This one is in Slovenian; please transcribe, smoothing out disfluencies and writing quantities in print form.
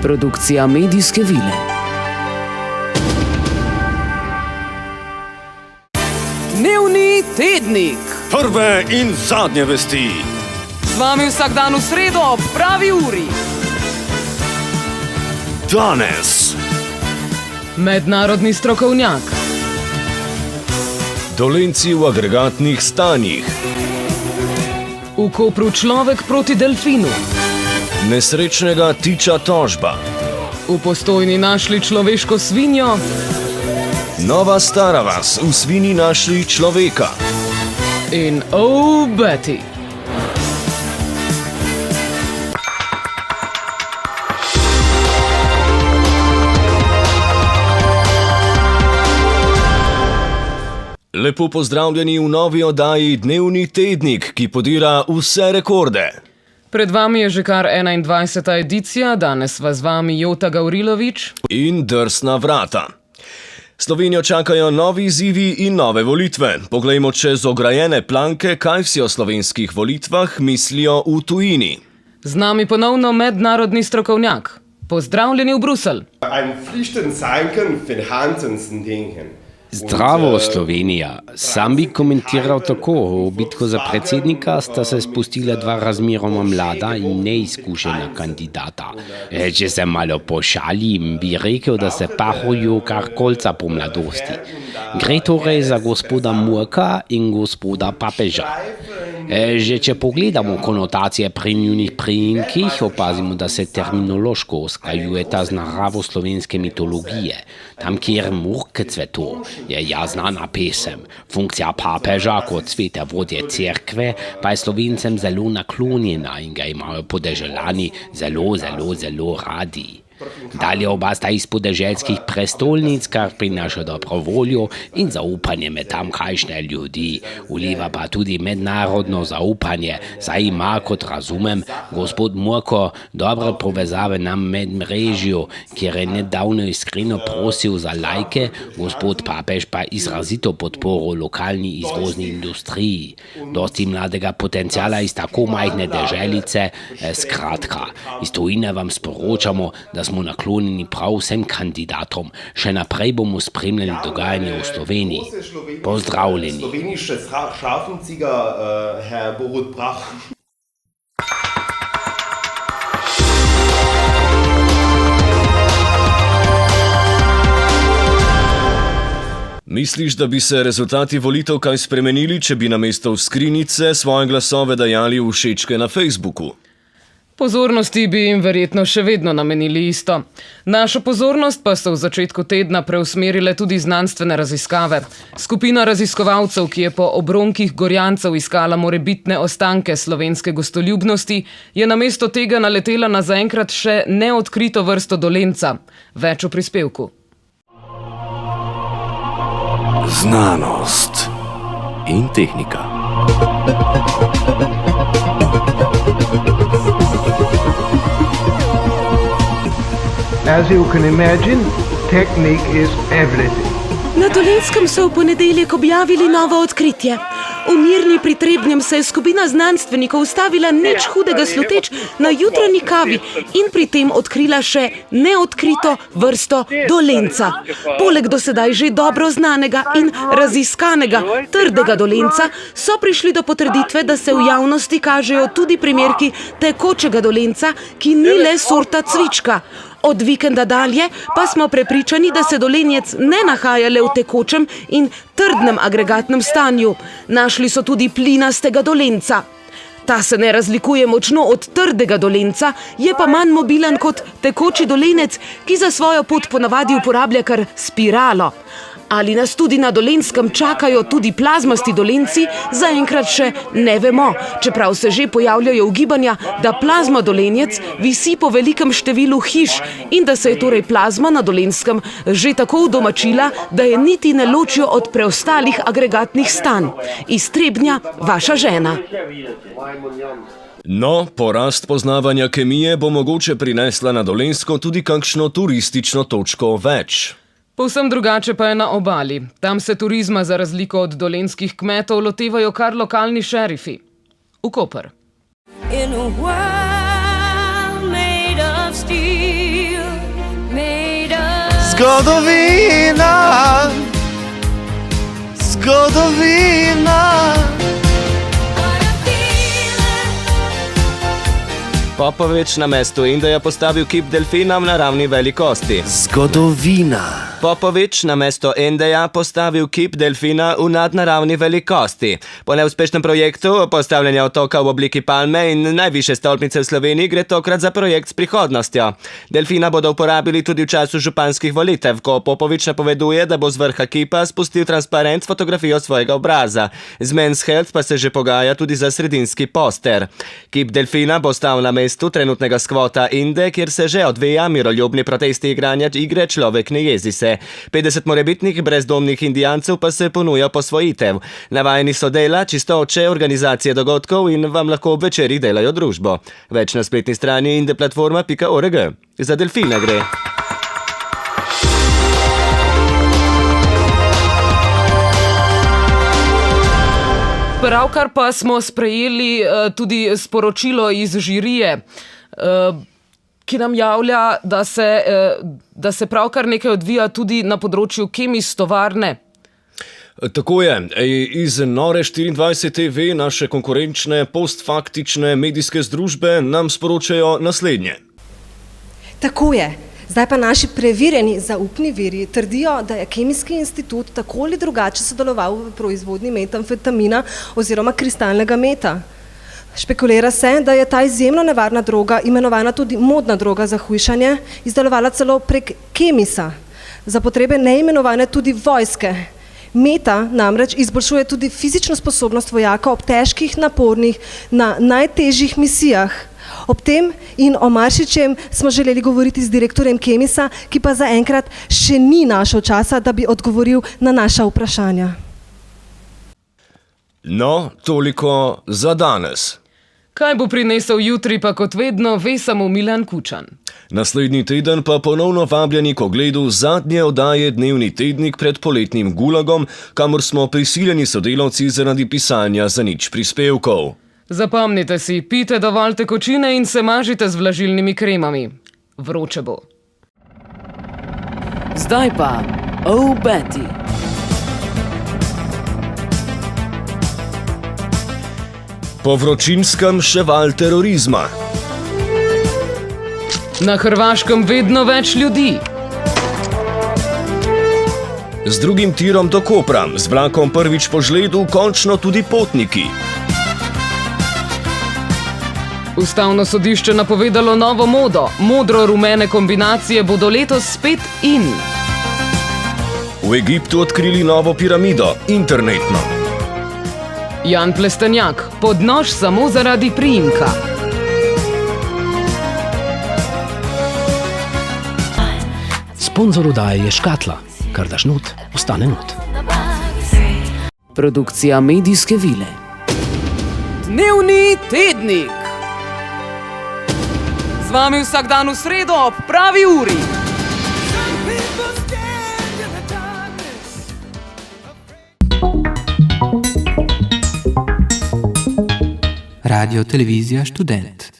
Produkcija medijske vile. Dnevni tednik. Prve in zadnje vesti. Z vami vsak dan v sredo ob pravi uri. Danes. Mednarodni strokovnjak. Dolenci v agregatnih stanjih. V Kopru človek proti delfinu. Nesrečnega tiča tožba. V Postojni našli človeško svinjo. Nova stara vas, v Svini našli človeka. In oh, Betty. Lepo pozdravljeni v novi oddaji Dnevni tednik, ki podira vse rekorde. Pred vami je že kar 21. edicija, danes vas z vami Jota Gavrilović in Drsna vrata. Slovenijo čakajo novi izzivi in nove volitve. Poglejmo čez ograjene planke, kaj vsi o slovenskih volitvah mislijo v tujini. Z nami ponovno mednarodni strokovnjak. Pozdravljeni v Bruselj. Zdravo, Slovenija. Sam bi komentiral tako. V bitko za predsednika sta se spustila dva razmeroma mlada in neizkušena kandidata. Če se malo pošalim, bi rekel, da se pahujo kar kolca po mladosti. Gre torej za gospoda Murka in gospoda Papeža. Že če pogledamo konotacije pri njunih priimkih, opazimo, da se terminološko usklajujeta z naravo slovenske mitologije. Tam, kjer Murk cveto, je znana pesem. Funkcija papeža kot svete vodje cerkve pa je Slovencem zelo naklonjena in ga imajo podeželani zelo radi. Dalje oba sta iz podeželskih prestolnic, kar prinaša dobro voljo in zaupanje med tamkajšnje ljudi. Vliva pa tudi mednarodno zaupanje, saj ima, kot razumem, gospod Murko dobre povezave na medmrežju, kjer je nedavno iskreno prosil za lajke, gospod Papež pa izrazito podporo lokalni izvozni industriji. Dosti mladega potencijala iz tako majhne deželice, skratka, iz tujine vam sporočamo, da smo naklonjeni prav vsem kandidatom. Še naprej bomo spremljali dogajanje v Sloveniji. Pozdravljeni. Misliš, da bi se rezultati volitev kaj spremenili, če bi namesto v skrinjice svoje glasove dajali v všečke na Facebooku? Pozornosti bi jim verjetno še vedno namenili isto. Našo pozornost pa so v začetku tedna preusmerile tudi znanstvene raziskave. Skupina raziskovalcev, ki je po obronkih Gorjancev iskala morebitne ostanke slovenske gostoljubnosti, je namesto tega naletela na zaenkrat še neodkrito vrsto dolenca. Več v prispevku. Znanost in tehnika. As you can imagine, technique is everything. Na Dolenjskem so v ponedeljek objavili novo odkritje. V Mirni pri Trebnjem se je skupina znanstvenikov ustavila nič hudega sluteč na jutranji kavi in pri tem odkrila še neodkrito vrsto dolenca. Poleg do sedaj že dobro znanega in raziskanega trdega dolenca so prišli do potrditve, da se v javnosti kažejo tudi primerki tekočega dolenca, ki ni le sorta cvička. Od vikenda dalje pa smo prepričani, da se dolenjec ne nahaja le v tekočem in trdnem agregatnem stanju. Našli so tudi plinastega dolenca. Ta se ne razlikuje močno od trdega dolenca, je pa manj mobilen kot tekoči dolenec, ki za svojo pot ponavadi uporablja kar spiralo. Ali nas tudi na Dolenjskem čakajo tudi plazmasti dolenci, zaenkrat še ne vemo, čeprav se že pojavljajo ugibanja, da plazma dolenjec visi po velikem številu hiš in da se je torej plazma na Dolenjskem že tako udomačila, da je niti ne ločijo od preostalih agregatnih stanj. Iz Trebnja, vaša žena. No, porast poznavanja kemije bo mogoče prinesla na Dolenjsko tudi kakšno turistično točko več. Povsem drugače pa je na obali. Tam se turizma za razliko od dolenjskih kmetov lotevajo kar lokalni šerifi. v Koper. In a world made of steel, made of Zgodovina, zgodovina. what I feel. Popovič na mestu Indeja postavil kip delfina v naravni velikosti. Zgodovina. Popovič na mesto Endeja postavil kip delfina v nadnaravni velikosti. Po neuspešnem projektu postavljanja otoka v obliki palme in najvišje stolpnice v Sloveniji gre tokrat za projekt s prihodnostjo. Delfina bodo uporabili tudi v času županskih volitev, ko Popovič napoveduje, da bo z vrha kipa spustil transparent s fotografijo svojega obraza. Z Men's Health pa se že pogaja tudi za sredinski poster. Kip delfina bo stal na mestu trenutnega skvota Inde, kjer se že odvija miroljubni protesti igranja igre Človek ne jezi se. 50 morebitnih brezdomnih Indijancev pa se ponuja posvojitev. Navajeni so dela, čistoče, organizacije dogodkov in vam lahko ob večerih delajo družbo. Več na spletni strani indeplatforma.org. Za delfina gre. Pravkar pa smo sprejeli tudi sporočilo iz žirije, ki nam javlja, da se pravkar nekaj odvija tudi na področju Kemis tovarne. Tako je. Iz Nore 24 TV naše konkurenčne postfaktične medijske združbe nam sporočajo naslednje. Tako je. Zdaj pa naši preverjeni zaupni viri trdijo, da je Kemijski institut tako ali drugače sodeloval v proizvodnji metamfetamina oziroma kristalnega meta. Špekulira se, da je ta izjemno nevarna droga, imenovana tudi modna droga za hujšanje, izdelovala celo prek Kemisa, za potrebe neimenovane tudi vojske. Meta namreč izboljšuje tudi fizično sposobnost vojaka ob težkih, napornih, na najtežjih misijah. Ob tem in o marsičem smo želeli govoriti z direktorjem Kemisa, ki pa zaenkrat še ni našel časa, da bi odgovoril na naša vprašanja. No, toliko za danes. Kaj bo prinesel jutri, pa kot vedno ve samo Milan Kučan. Naslednji teden pa ponovno vabljeni k ogledu zadnje oddaje Dnevni tednik pred poletnim gulagom, kamor smo prisiljeni sodelavci zaradi pisanja za nič prispevkov. Zapomnite si, pijte dovolj tekočine in se mažite z vlažilnimi kremami. Vroče bo. Zdaj pa, oh Betty. Po vročinskem še val terorizma. Na Hrvaškem vedno več ljudi. Z drugim tirom do Kopra, z vlakom prvič po žledu, končno tudi potniki. Ustavno sodišče napovedalo novo modo. Modro-rumene kombinacije bodo letos spet in. V Egiptu odkrili novo piramido, internetno. Jan Plestenjak, pod nož samo zaradi priimka. Sponzor oddaje je Škatla. Kar daš not, ostane not. Produkcija medijske vile. Dnevni tednik. Z vami vsak dan v sredo ob pravi uri. Radio Televizija Študent.